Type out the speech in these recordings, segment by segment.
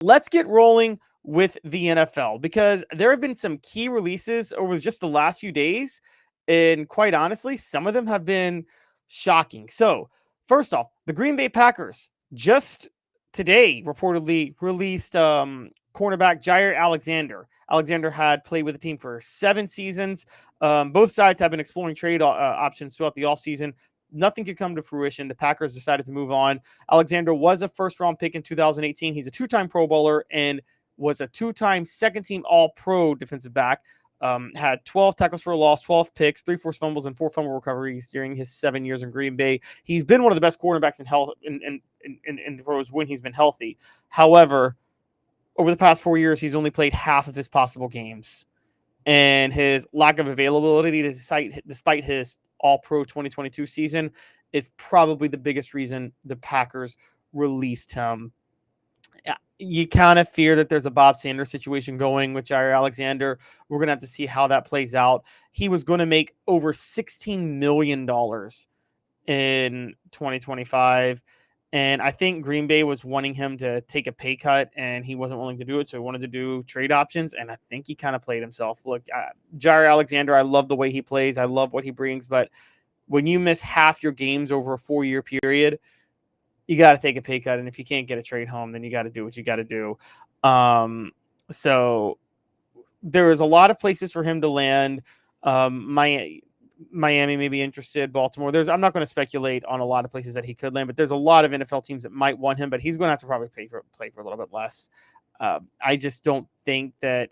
let's get rolling with the NFL because there have been some key releases over just the last few days. And quite honestly, some of them have been shocking. So, first off, the Green Bay Packers just today reportedly released cornerback Jair Alexander. Alexander had played with the team for 7 seasons. Both sides have been exploring trade options throughout the offseason. Nothing could come to fruition. The Packers decided to move on. Alexander was a first-round pick in 2018. He's a 2-time Pro Bowler and was a 2-time second-team All-Pro defensive back. Had 12 tackles for a loss, 12 picks, 3 forced fumbles, and 4 fumble recoveries during his 7 years in Green Bay. He's been one of the best quarterbacks in health in the pros when he's been healthy. However, over the past 4 years, he's only played half of his possible games, and his lack of availability, despite his All-Pro 2022 season, is probably the biggest reason the Packers released him. You kind of fear that there's a Bob Sanders situation going with Jair Alexander. We're going to have to see how that plays out. He was going to make over $16 million in 2025. And I think Green Bay was wanting him to take a pay cut, and he wasn't willing to do it. So he wanted to do trade options. And I think he kind of played himself. Look, Jair Alexander, I love the way he plays. I love what he brings. But when you miss half your games over a 4-year period, you got to take a pay cut. And if you can't get a trade home, then you got to do what you got to do. So there is a lot of places for him to land. Miami may be interested. Baltimore. I'm not going to speculate on a lot of places that he could land, but there's a lot of NFL teams that might want him, but he's going to have to probably play for a little bit less. I just don't think that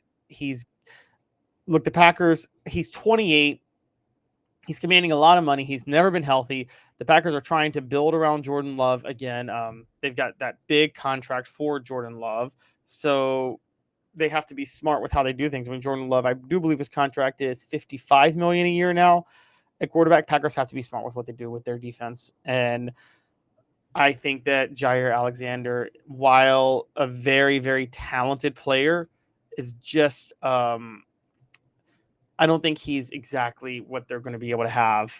look, the Packers, he's 28. He's commanding a lot of money. He's never been healthy. The Packers are trying to build around Jordan Love again. They've got that big contract for Jordan Love. So they have to be smart with how they do things. I mean, Jordan Love, I do believe his contract is $55 million a year now. At quarterback, Packers have to be smart with what they do with their defense. And I think that Jair Alexander, while a very, very talented player, is just I don't think he's exactly what they're going to be able to have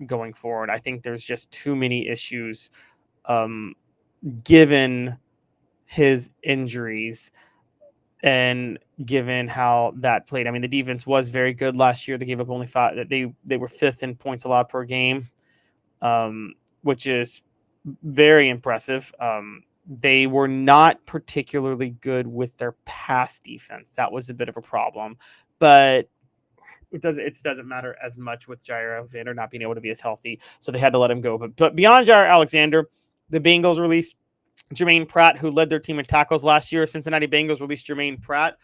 going forward. I think there's just too many issues given his injuries and given how that played. I mean, the defense was very good last year. They gave up only 5. They were 5th in points allowed per game, which is very impressive. They were not particularly good with their pass defense. That was a bit of a problem, but it doesn't matter as much with Jair Alexander not being able to be as healthy, so they had to let him go. But beyond Jair Alexander, the Bengals released Jermaine Pratt, who led their team in tackles last year. Cincinnati Bengals released Jermaine Pratt.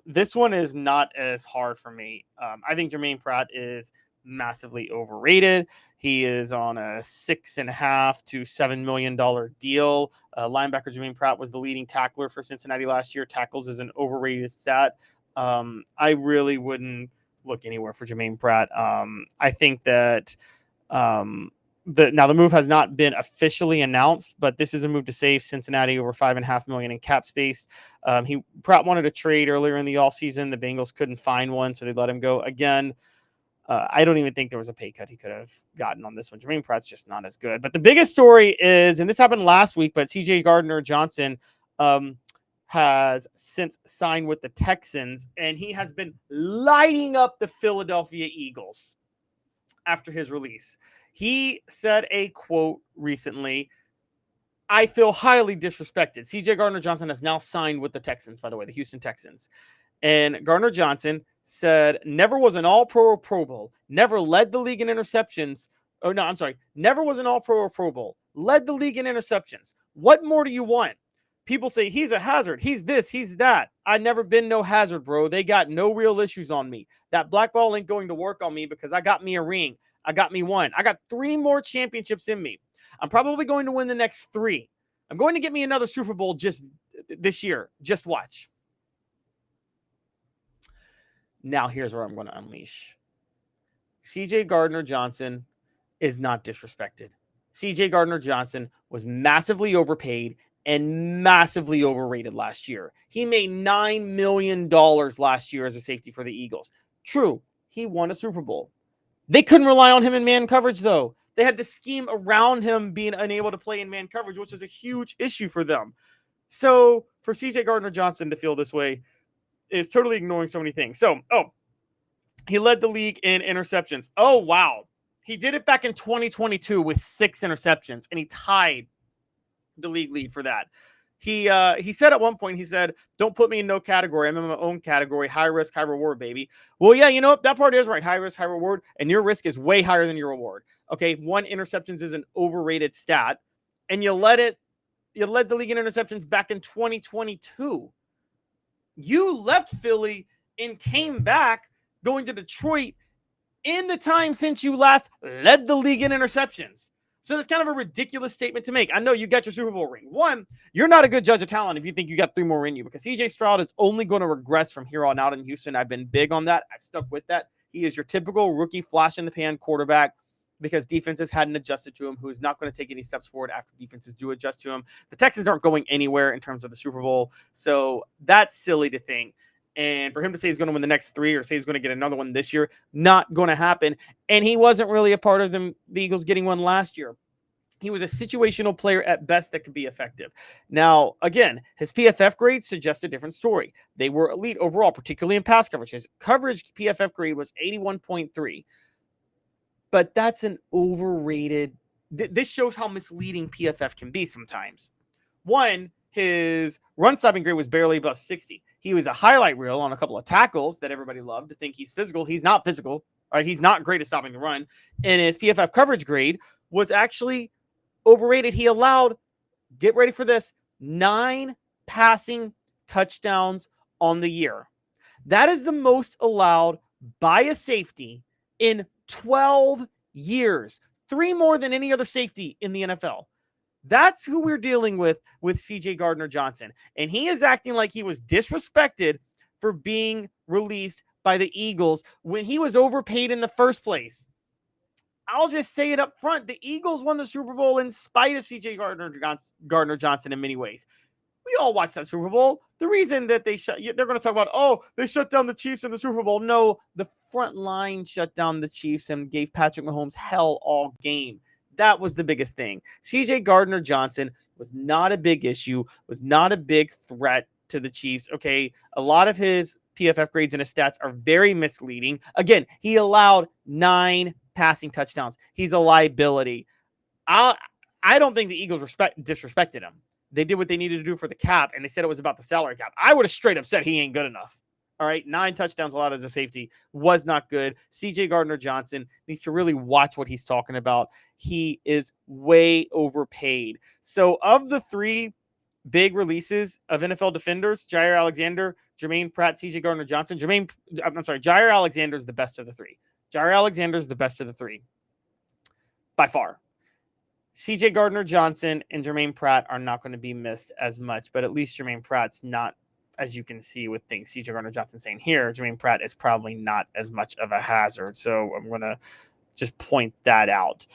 This one is not as hard for me. I think Jermaine Pratt is massively overrated. He is on a $6.5 to $7 million deal. Linebacker Jermaine Pratt was the leading tackler for Cincinnati last year. Tackles is an overrated stat. I really wouldn't look anywhere for Jermaine Pratt. I think that now the move has not been officially announced, but this is a move to save Cincinnati over $5.5 million in cap space. Pratt wanted a trade earlier in the offseason. The Bengals couldn't find one, so they let him go again. I don't even think there was a pay cut he could have gotten on this one. Jermaine Pratt's just not as good. But the biggest story is, and this happened last week, but CJ Gardner-Johnson has since signed with the Texans, and he has been lighting up the Philadelphia Eagles after his release. He said a quote recently, "I feel highly disrespected." CJ Gardner-Johnson has now signed with the Texans, by the way, the Houston Texans. And Gardner-Johnson said, "Never was an All-Pro or Pro Bowl, never led the league in interceptions. Oh, no, I'm sorry. Never was an All-Pro or Pro Bowl, led the league in interceptions. What more do you want? People say he's a hazard. He's this, he's that. I never been no hazard, bro. They got no real issues on me. That black ball ain't going to work on me because I got me a ring. I got me one. I got 3 more championships in me. I'm probably going to win the next 3. I'm going to get me another Super Bowl just this year. Just watch." Now here's where I'm going to unleash. CJ Gardner-Johnson is not disrespected. CJ Gardner-Johnson was massively overpaid and massively overrated last year. He made $9 million last year as a safety for the Eagles. True, he won a Super Bowl. They couldn't rely on him in man coverage, though. They had to scheme around him being unable to play in man coverage, which is a huge issue for them. So for CJ Gardner-Johnson to feel this way is totally ignoring so many things. So, he led the league in interceptions. Oh, wow. He did it back in 2022 with 6 interceptions, and he tied the league lead for that. He said at one point, he said, "Don't put me in no category. I'm in my own category. High risk, high reward, baby." Well, yeah, you know what? That part is right. High risk, high reward. And your risk is way higher than your reward. Okay. 1 interceptions is an overrated stat. And you led the league in interceptions back in 2022. You left Philly and came back going to Detroit in the time since you last led the league in interceptions. So that's kind of a ridiculous statement to make. I know you got your Super Bowl ring. One, you're not a good judge of talent if you think you got 3 more in you, because CJ Stroud is only going to regress from here on out in Houston. I've been big on that. I've stuck with that. He is your typical rookie flash in the pan quarterback because defenses hadn't adjusted to him, who is not going to take any steps forward after defenses do adjust to him. The Texans aren't going anywhere in terms of the Super Bowl. So that's silly to think. And for him to say he's going to win the next 3 or say he's going to get another one this year, not going to happen. And he wasn't really a part of the Eagles getting one last year. He was a situational player at best that could be effective. Now, again, his PFF grades suggest a different story. They were elite overall, particularly in pass coverage. His coverage PFF grade was 81.3. But that's an overrated. This shows how misleading PFF can be sometimes. One, his run stopping grade was barely above 60. He was a highlight reel on a couple of tackles that everybody loved to think he's physical. He's not physical. Right? He's not great at stopping the run. And his PFF coverage grade was actually overrated. He allowed, get ready for this, 9 passing touchdowns on the year. That is the most allowed by a safety in 12 years. 3 more than any other safety in the NFL. That's who we're dealing with CJ Gardner-Johnson. And he is acting like he was disrespected for being released by the Eagles when he was overpaid in the first place. I'll just say it up front. The Eagles won the Super Bowl in spite of CJ Gardner-Johnson in many ways. We all watched that Super Bowl. The reason that they're going to talk about, they shut down the Chiefs in the Super Bowl. No, the front line shut down the Chiefs and gave Patrick Mahomes hell all game. That was the biggest thing. CJ Gardner-Johnson was not a big issue, was not a big threat to the Chiefs. Okay, a lot of his PFF grades and his stats are very misleading. Again, he allowed 9 passing touchdowns. He's a liability. I don't think the Eagles disrespected him. They did what they needed to do for the cap, and they said it was about the salary cap. I would have straight up said he ain't good enough. All right, 9 touchdowns allowed as a safety was not good. CJ Gardner-Johnson needs to really watch what he's talking about. He is way overpaid. So of the 3 big releases of NFL defenders, Jaire Alexander, Jermaine Pratt, CJ Gardner-Johnson, Jaire Alexander is the best of the 3. Jaire Alexander is the best of the 3 by far. CJ Gardner-Johnson and Jermaine Pratt are not going to be missed as much, but at least Jermaine Pratt's not, as you can see with things CJ Gardner-Johnson saying here, Jermaine Pratt is probably not as much of a hazard. So I'm going to just point that out.